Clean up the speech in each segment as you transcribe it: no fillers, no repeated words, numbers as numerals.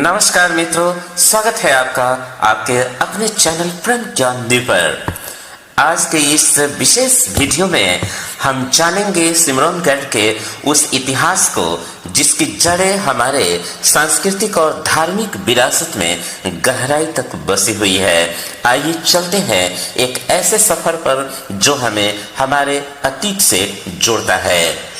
नमस्कार मित्रों, स्वागत है आपका आपके अपने चैनल परम ज्ञान पर। आज के इस विशेष वीडियो में हम जानेंगे सिमरौनगढ़ के उस इतिहास को जिसकी जड़ें हमारे सांस्कृतिक और धार्मिक विरासत में गहराई तक बसी हुई है। आइए चलते हैं एक ऐसे सफर पर जो हमें हमारे अतीत से जोड़ता है।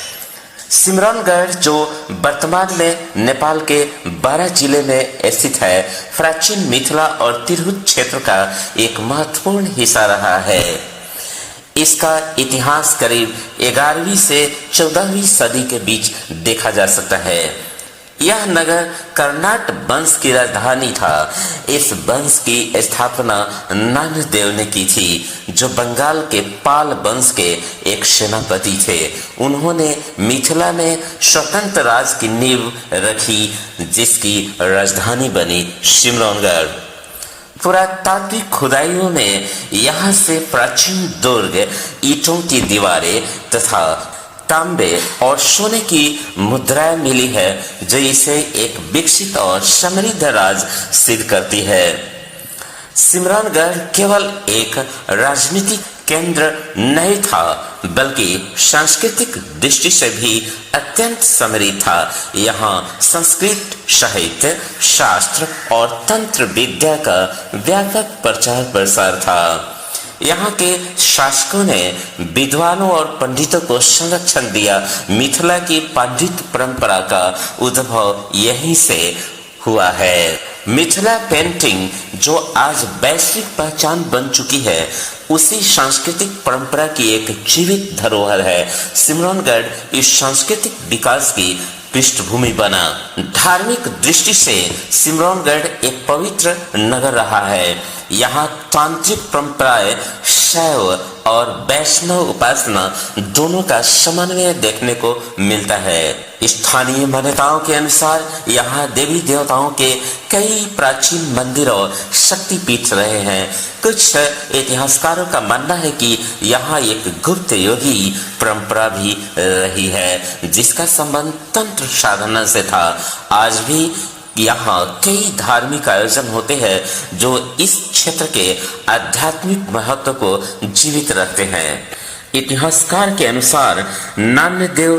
सिमरौनगढ़, जो वर्तमान में नेपाल के बारा जिले में स्थित है, प्राचीन मिथिला और तिरहुत क्षेत्र का एक महत्वपूर्ण हिस्सा रहा है। इसका इतिहास करीब 11वीं से 14वीं सदी के बीच देखा जा सकता है। यह नगर कर्नाट वंश की राजधानी था। इस वंश की स्थापना नामदेव ने की थी, जो बंगाल के पाल वंश के एक सेनापति थे। उन्होंने मिथिला में स्वतंत्र राज की नींव रखी, जिसकी राजधानी बनी सिमरौनगढ़। पुरातात्विक खुदाइयों में यहाँ से प्राचीन दुर्ग, ईंटों की दीवारें तथा तांबे और सोने की मुद्राएं मिली है, जो इसे एक विकसित और समृद्ध राज सिद्ध करती है। सिमरौनगढ़ केवल एक राजनीतिक केंद्र नहीं था, बल्कि सांस्कृतिक दृष्टि से भी अत्यंत समृद्ध था। यहाँ संस्कृत, साहित्य, शास्त्र और तंत्र विद्या का व्यापक प्रचार प्रसार था। यहाँ के शासकों ने विद्वानों और पंडितों को संरक्षण दिया। मिथिला की पांडित्य परंपरा का उद्भव यहीं से हुआ है। मिथिला पेंटिंग, जो आज वैश्विक पहचान बन चुकी है, उसी सांस्कृतिक परंपरा की एक जीवित धरोहर है। सिमरौनगढ़ इस सांस्कृतिक विकास की पृष्ठभूमि बना। धार्मिक दृष्टि से सिमरौनगढ़ एक पवित्र नगर रहा है। यहाँ तांत्रिक परंपराएं, शैव और वैष्णव उपासना दोनों का समन्वय देखने को मिलता है। स्थानीय मान्यताओं के अनुसार यहाँ देवी देवताओं के कई प्राचीन मंदिर और शक्तिपीठ रहे हैं। कुछ इतिहासकारों का मानना है कि यहाँ एक गुप्त योगी परंपरा भी रही है, जिसका संबंध तंत्र साधना से था। आज भी यहाँ कई धार्मिक आयोजन होते हैं जो इस क्षेत्र के आध्यात्मिक महत्व को जीवित रखते हैं। इतिहासकार के अनुसार नामदेव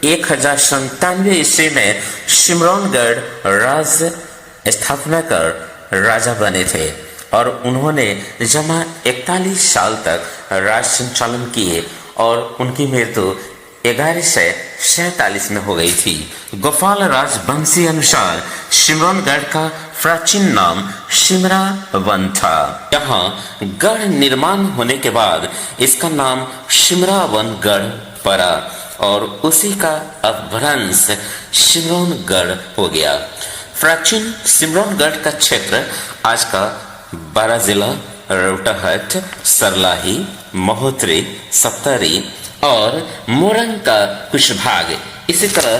1097 ईस्वी में सिमरौनगढ़ राज्य स्थापना कर राजा बने थे और उन्होंने जमा 41 साल तक राज संचालन किए और उनकी मृत्यु 1147 में हो गई थी। गोपाल राजवंशी अनुसार सिमरौनगढ़ का प्राचीन नाम सिमरावन था। यहाँ गढ़ निर्माण होने के बाद इसका नाम सिमरावनगढ़ पड़ा और उसी का अपभ्रंश सिमरौनगढ़ हो गया। प्राचीन सिमरौनगढ़ का क्षेत्र आज का बारा जिला, रौटहट, सरलाही, महोत्तरी, सप्तरी और मोरंग का कुछ भाग, इसी तरह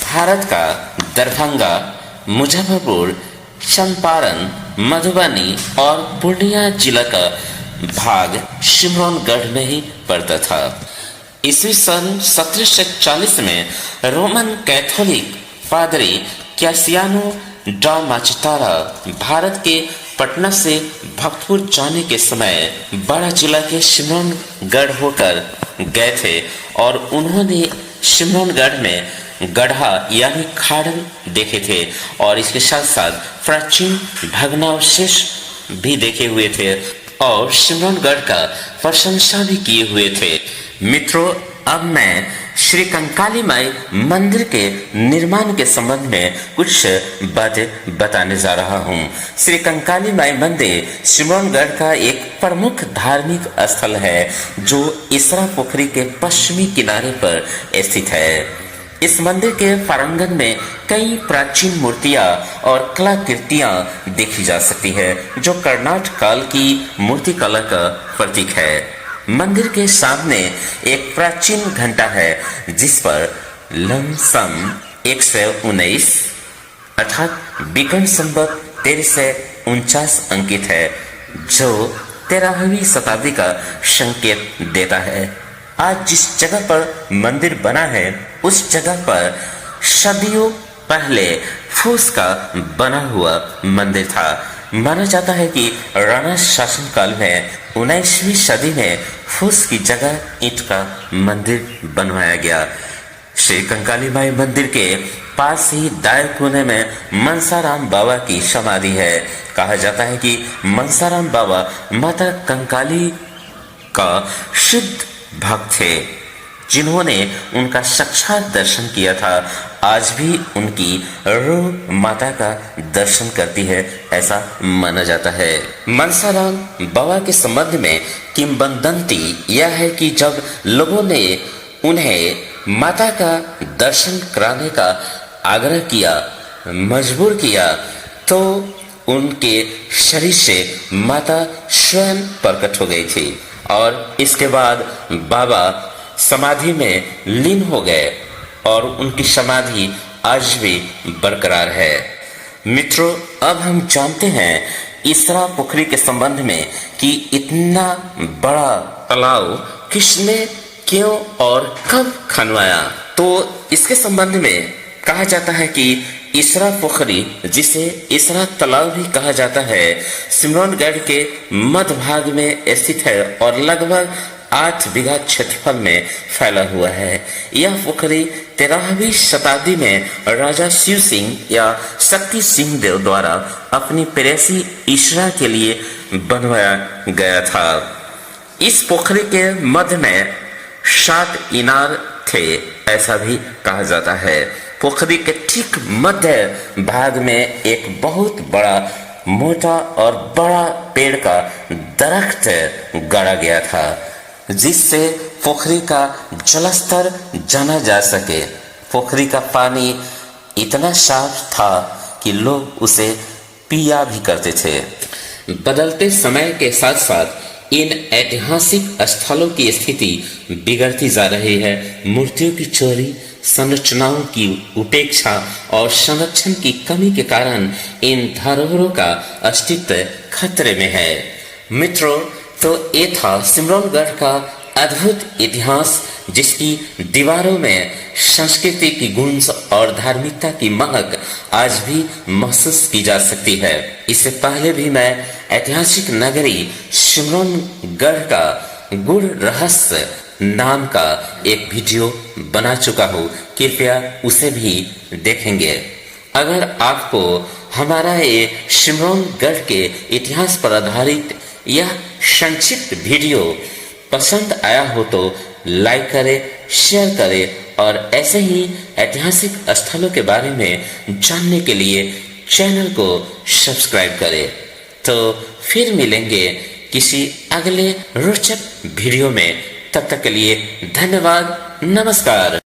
भारत का दरभंगा, मुजफ्फरपुर, चंपारण, मधुबनी और पूर्णिया जिला का भाग सिमरौनगढ़ में ही पड़ता था। ईस्वी सन 1740 में रोमन कैथोलिक पादरी कैसियानो डा माचितारा भारत के पटना से भक्तपुर जाने के समय बड़ा जिला के सिमरौनगढ़ होकर गए थे और उन्होंने सिमरौनगढ़ में गढ़ा यानी खाड़न देखे थे और इसके साथ साथ प्राचीन भग्नावशेष भी देखे हुए थे और सिमरौनगढ़ का प्रशंसा भी किए हुए थे। मित्रों, अब मैं श्री कंकाली माई मंदिर के निर्माण के संबंध में कुछ बातें बताने जा रहा हूँ। श्री कंकाली माई मंदिर सिमरौनगढ़ का एक प्रमुख धार्मिक स्थल है, जो इसरा पोखरी के पश्चिमी किनारे पर स्थित है। इस मंदिर के प्रांगण में कई प्राचीन मूर्तियां और कलाकृतियां देखी जा सकती है, जो कर्नाटक काल की मूर्ति कला का प्रतीक है। मंदिर के सामने एक प्राचीन घंटा है, जिस पर लमसम 119 अर्थात विक्रम संवत 1349 अंकित है, जो 13वीं शताब्दी का संकेत देता है। आज जिस जगह पर मंदिर बना है, उस जगह पर सदियों पहले फूस का बना हुआ मंदिर था। माना जाता है कि राणा शासनकाल में 19वीं सदी में फूस की जगह ईंट का मंदिर बनवाया गया। श्री कंकाली माई मंदिर के पास ही दाएं कोने में मनसाराम बाबा की समाधि है। कहा जाता है कि मनसाराम बाबा माता कंकाली का शुद्ध भक्त थे, जिन्होंने उनका साक्षात दर्शन किया था। आज भी उनकी रूह माता का दर्शन करती है, ऐसा माना जाता है। मनसाराम बाबा के संबंध में किंवदंती यह है कि जब लोगों ने उन्हें माता का दर्शन कराने का आग्रह किया, मजबूर किया, तो उनके शरीर से माता स्वयं प्रकट हो गई थी और इसके बाद बाबा समाधि में लीन हो गए और उनकी समाधि आज भी बरकरार है। मित्रों, अब हम जानते हैं इसरा पोखरी के संबंध में कि इतना बड़ा तालाब किसने, क्यों और कब खनवाया। तो इसके संबंध में कहा जाता है कि इसरा पोखरी, जिसे इसरा तालाब भी कहा जाता है, सिमरौनगढ़ के मध्य भाग में स्थित है और लगभग 8 बीघा क्षेत्रफल में फैला हुआ है। यह पोखरी 13वीं शताब्दी में राजा शिव सिंह या शक्ति सिंह देव द्वारा अपनी प्रेयसी इसरा के लिए बनवाया गया था। इस पोखरी के मध्य में 7 इनार थे, ऐसा भी कहा जाता है। पोखरी के ठीक मध्य भाग में एक बहुत बड़ा, मोटा और बड़ा पेड़ का दरख्त गाड़ा गया था, जिससे पोखरी का जलस्तर जाना जा सके। पोखरी का पानी इतना साफ था कि लोग उसे पिया भी करते थे। बदलते समय के साथ साथ इन ऐतिहासिक स्थलों की स्थिति बिगड़ती जा रही है। मूर्तियों की चोरी, संरचनाओं की उपेक्षा और संरक्षण की कमी के कारण इन धरोहरों का अस्तित्व खतरे में है। मित्रों, तो ये था सिमरौनगढ़ का अद्भुत इतिहास, जिसकी दीवारों में संस्कृति की गूंज और धार्मिकता की महक आज भी महसूस की जा सकती है। इससे पहले भी मैं ऐतिहासिक नगरी सिमरौनगढ़ का गुड़ रहस्य नाम का एक वीडियो बना चुका हूँ, कृपया उसे भी देखेंगे। अगर आपको हमारा ये सिमरौनगढ़ के इतिहास पर आधारित यह संक्षिप्त वीडियो पसंद आया हो तो लाइक करें, शेयर करें और ऐसे ही ऐतिहासिक स्थलों के बारे में जानने के लिए चैनल को सब्सक्राइब करें। तो फिर मिलेंगे किसी अगले रोचक वीडियो में। तब तक के लिए धन्यवाद, नमस्कार।